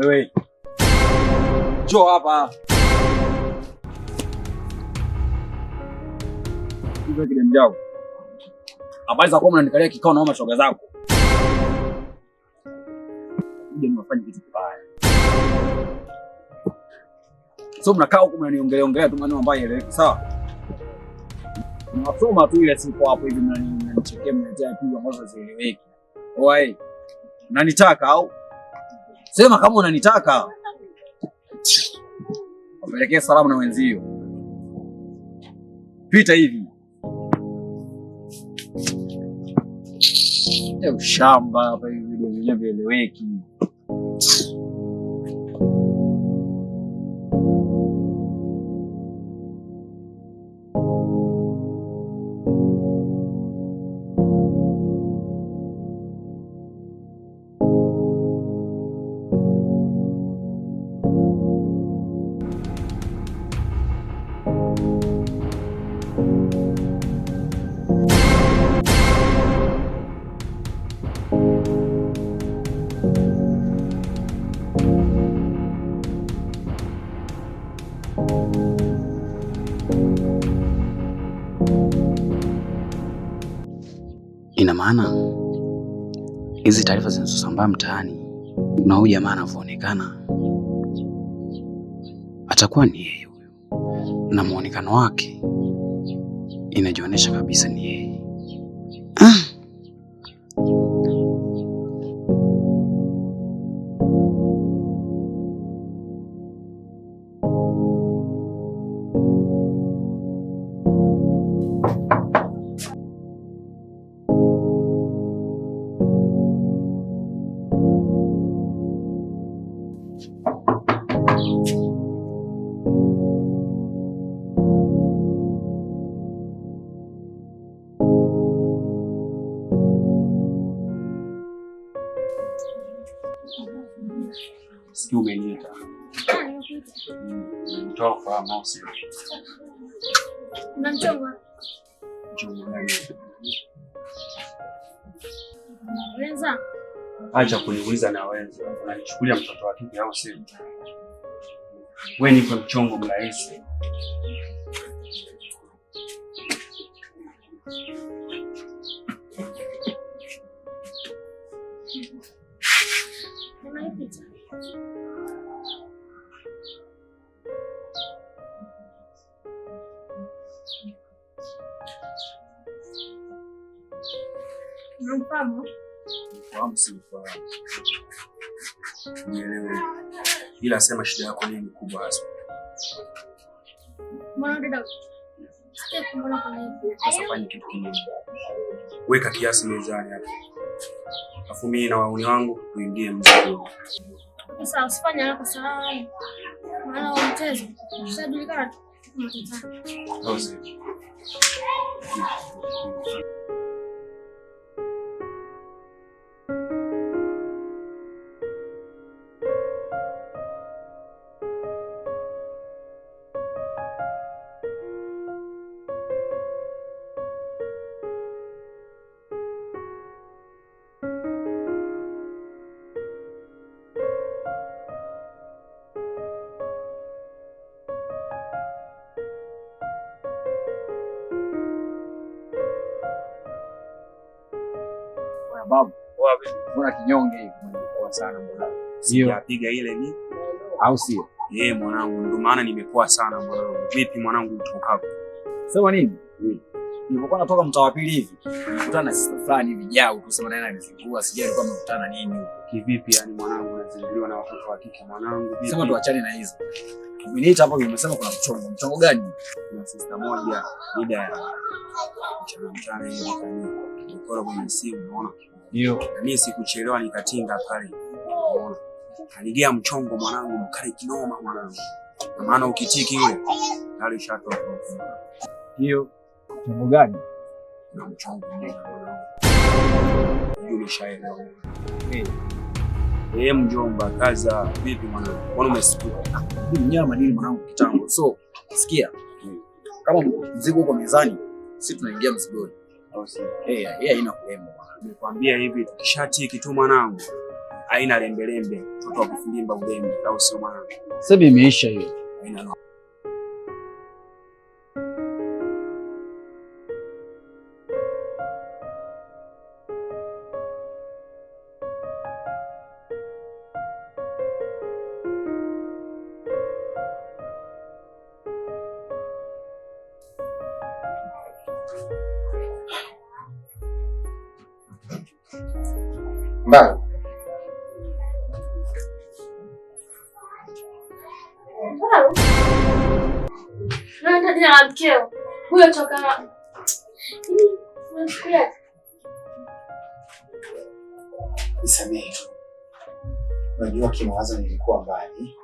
Wewe. Njoo hapa. Hivi kile mjao. Habari za kwa mnanikalia kikao na mashoga zako. Uje niwafanye kitu kibaya. So mnakaa huko mnaniongelea tu maneno ambayo hayaeleweki, sawa? Mnasoma tu ile siku hapo hivi mnanichekea mnatia tu ambazo hazieleweki. Oi. Unanitaka au? Sema kama unanitaka. Wapelekee salamu na wenzio. Pita hivi. Shamba hapa hivi ndio vieleweki. Ina maana hizi taarifa zinazosambaa mtaani na huyu jamaa anavyoonekana atakuwa ni yeye huyo, na muonekano wake inajionyesha kabisa ni yeye. Sikia umeniita. Toa kwa mouse. Unamchonga? Mchongo gani? Wenza. Acha kuniuliza na wenza. Unanichukulia mtoto wa kike au sio? Wewe ni kwa mchongo mrahisi. Mfamo? Simfahamu. Nielewe. Ila sema shida yako nini kubwa hasa? Mbona dada? Mbona kuna hivi? Sasa fanya kitu kingine. Weka kiasi mezani hapo. Afu mimi na wauni wangu tuingie mzigo. Sasa usifanye haraka sana. Maana mchezo ushajulikana tu. Sasa. Babu, mbona kinyonge hivi? Nimekuwa sana mwanangu. Sijapiga ile ni au sio? Mwanangu, ndio maana nimekuwa sana mwanangu. Vipi mwanangu utokako? Sema nini? Nilipokuwa natoka mtaa wa pili hivi, nilikutana na sister fulani hivi jao, tuseme naye ananizingua, sijui alikuwa amekutana nini huko. Kivipi yani mwanangu unazinguliwa na watoto wa kike mwanangu? Vipi? Sema tuachane na hizo. Umeniita hapo umesema kuna mchongo. Mchongo gani? Kuna sister moja, dada ya mchana hivi kanini. Ukora kwenye simu unaona? Ndio. Mimi sikuchelewa nikatinga pale. Unaona? Aligea mchongo mwanangu mkali kinoma mwanangu. Na maana ukitiki yule tayari shatoka. Ndio. Mchongo gani? Na mchongo mwingine mwanangu. Yule shaelewa. Mjomba kaza vipi mwanangu? Mbona umesikia? Mimi nyama nini mwanangu kitambo. So, sikia. Kama mzigo uko mezani, sisi tunaingia mzigoni. Haina kulemba. Nimekwambia hivi tukishatiki tu mwanangu. haina lembelembe, mtoto wa kufilimba ubembe, au sio mwanangu? Sasa imeisha hiyo. Haina Mbaya. Na jina la mkeo. Huyo toka. Unachukulia? Nisamehe tu. Unajua kimawazo nilikuwa mbali.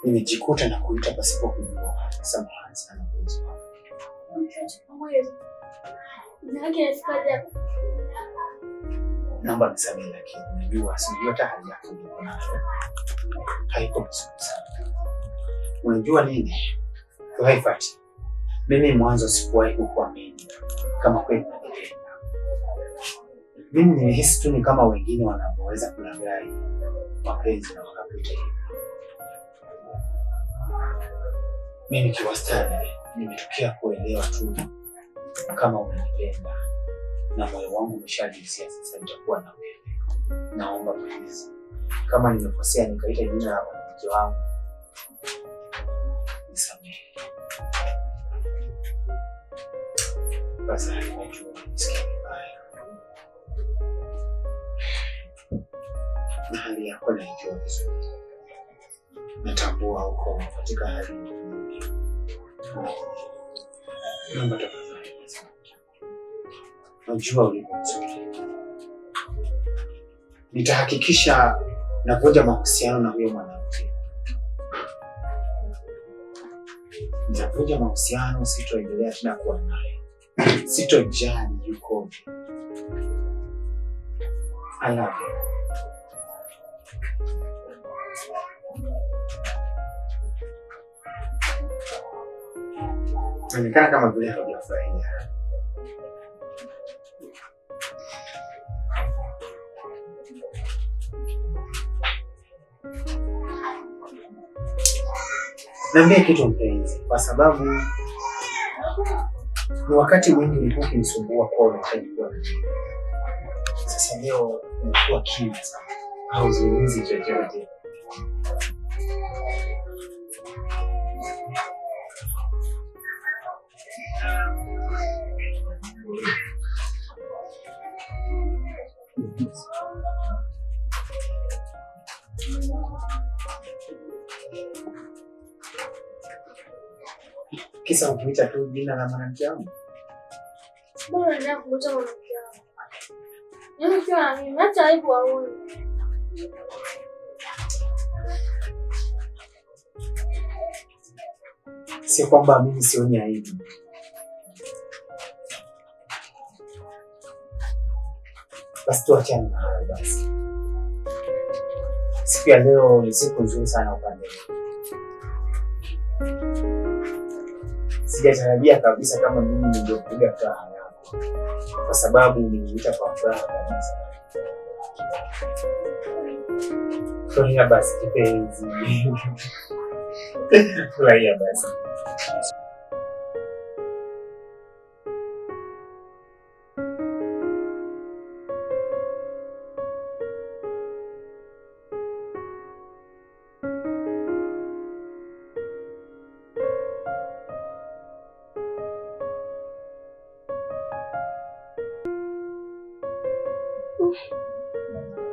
Nimejikuta na kuita pasipo kujua. Samahani sana mpenzi wangu. Naomba nisamehe, lakini unajua sijui hata hali yako ndio nayo. Haiko vizuri sana. Unajua nini? Haifati. Mimi mwanzo sikuwahi kukuamini kama kweli unanipenda. Mimi nilihisi tu ni kama wengine wanavyoweza kulaghai mapenzi na wakapita hivi. Mimi kiwastani nimetokea kuelewa tu kama unanipenda na moyo wangu umeshajisikia sasa nitakuwa na wewe. Naomba please, kama nimekosea nikaita jina la mke wangu, nisamehe. Basi najua nisikie vibaya. Na hali yako naijua vizuri. Natambua uko katika hali nyingi. Naomba tafadhali. Najua ulivyo mzuri. Nitahakikisha navunja mahusiano na huyo mwanamke. Nitavunja mahusiano, sitoendelea tena kuwa naye. Sitojali yukoje. I love you. Inaonekana kama vile hujafurahia. Niambie kitu mpenzi, kwa sababu ni wakati mwingi ulikuwa ukinisumbua kwa unachojua. Sasa leo umekuwa kimya sana. Hauzungumzi chochote. Kisa ukiita tu jina la mwanamke wangu. Mbona ndio kuita mwanamke wangu? Yeye kwa nini hata aibu aone? Si kwamba mimi sioni aibu. Basi tuachane na hayo basi. Siku ya leo ni siku nzuri sana upande. Sijatarajia kabisa kama mimi ningekupiga furaha yako. Kwa sababu niliita kwa furaha kabisa. Furahia basi kipenzi. Furahia basi.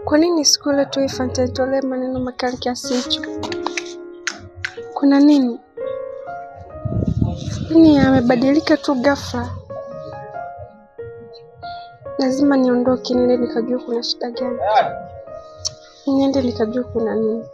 Kwa nini siku ile tu Ifanta itolee maneno makali kiasi hicho? Kuna nini? Nini amebadilika tu ghafla? Lazima niondoke niende nikajua kuna shida gani. Niende nikajua kuna nini.